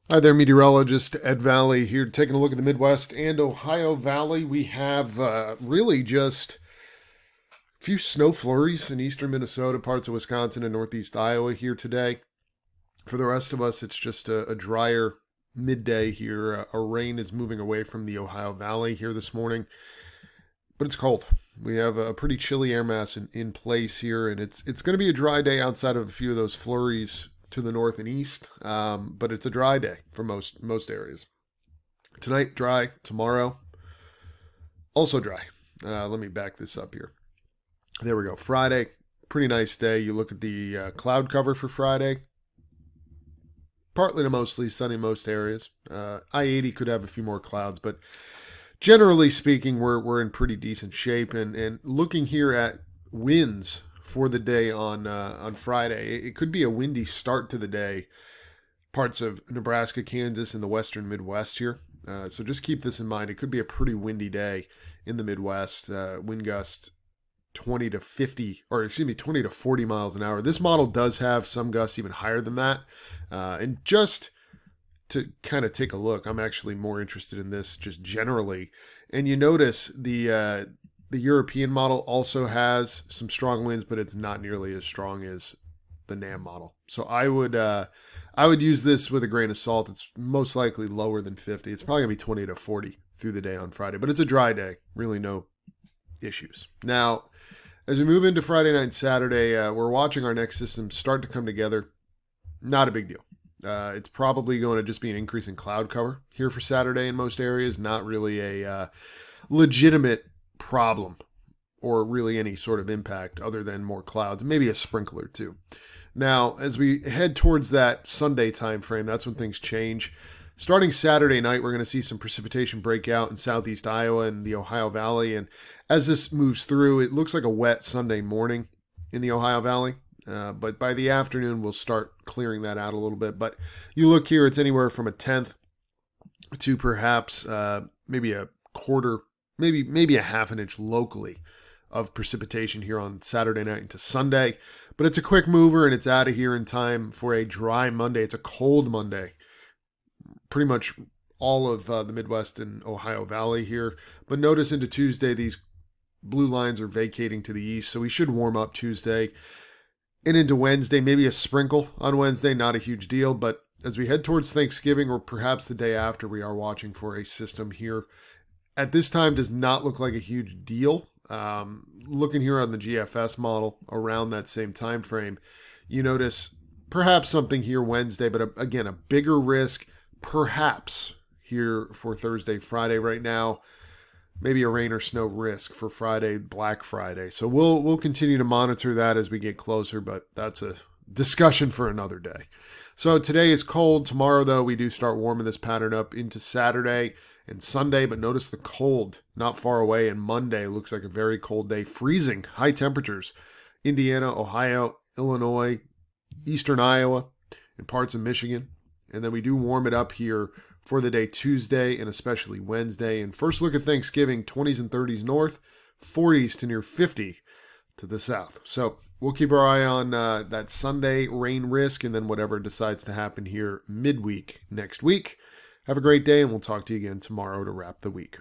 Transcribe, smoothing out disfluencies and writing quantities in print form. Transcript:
Hi there, meteorologist Ed Valley here, taking a look at the Midwest and Ohio Valley. We have really just a few snow flurries in eastern Minnesota, parts of Wisconsin, and northeast Iowa here today. For the rest of us, it's just a drier midday here. A rain is moving away from the Ohio Valley here this morning, but it's cold. We have a pretty chilly air mass in place here, and it's going to be a dry day outside of a few of those flurries to the north and east, but it's a dry day for most areas. Tonight, dry. Tomorrow, also dry. Let me back this up here. There we go. Friday, pretty nice day. You look at the cloud cover for Friday. Partly to mostly sunny in most areas. I-80 could have a few more clouds, but generally speaking, we're in pretty decent shape. And looking here at winds for the day on Friday, it could be a windy start to the day. Parts of Nebraska, Kansas, and the western Midwest here. So just keep this in mind. It could be a pretty windy day in the Midwest. Wind gust 20 to 50, or excuse me, 20 to 40 miles an hour. This model does have some gusts even higher than that. And just to kind of take a look, I'm actually more interested in this just generally. And you notice the European model also has some strong winds, but it's not nearly as strong as the NAM model. So I would use this with a grain of salt. It's most likely lower than 50. It's probably gonna be 20 to 40 through the day on Friday, but it's a dry day. Really no issues. Now, as we move into Friday night and Saturday, we're watching our next system start to come together. Not a big deal. It's probably going to just be an increase in cloud cover here for Saturday in most areas. Not really a legitimate problem or really any sort of impact other than more clouds, maybe a sprinkler too. Now, as we head towards that Sunday time frame, that's when things change. Starting Saturday night, we're going to see some precipitation break out in southeast Iowa and the Ohio Valley. And as this moves through, it looks like a wet Sunday morning in the Ohio Valley. But by the afternoon, we'll start clearing that out a little bit. But you look here, it's anywhere from a tenth to perhaps maybe a quarter, maybe a half an inch locally of precipitation here on Saturday night into Sunday. But it's a quick mover and it's out of here in time for a dry Monday. It's a cold Monday. Pretty much all of the Midwest and Ohio Valley here. But notice into Tuesday, these blue lines are vacating to the east, so we should warm up Tuesday. And into Wednesday, maybe a sprinkle on Wednesday, not a huge deal. But as we head towards Thanksgiving or perhaps the day after, we are watching for a system here. At this time, does not look like a huge deal. Looking here on the GFS model around that same time frame, you notice perhaps something here Wednesday, but again, a bigger risk perhaps here for Thursday, Friday right now. Maybe a rain or snow risk for Friday, Black Friday. So we'll continue to monitor that as we get closer, but that's a discussion for another day. So today is cold. Tomorrow, though, we do start warming this pattern up into Saturday and Sunday, but notice the cold not far away. And Monday looks like a very cold day, freezing, high temperatures. Indiana, Ohio, Illinois, eastern Iowa, and parts of Michigan. And then we do warm it up here for the day Tuesday and especially Wednesday. And first look at Thanksgiving, 20s and 30s north, 40s to near 50 to the south. So we'll keep our eye on that Sunday rain risk and then whatever decides to happen here midweek next week. Have a great day, and we'll talk to you again tomorrow to wrap the week.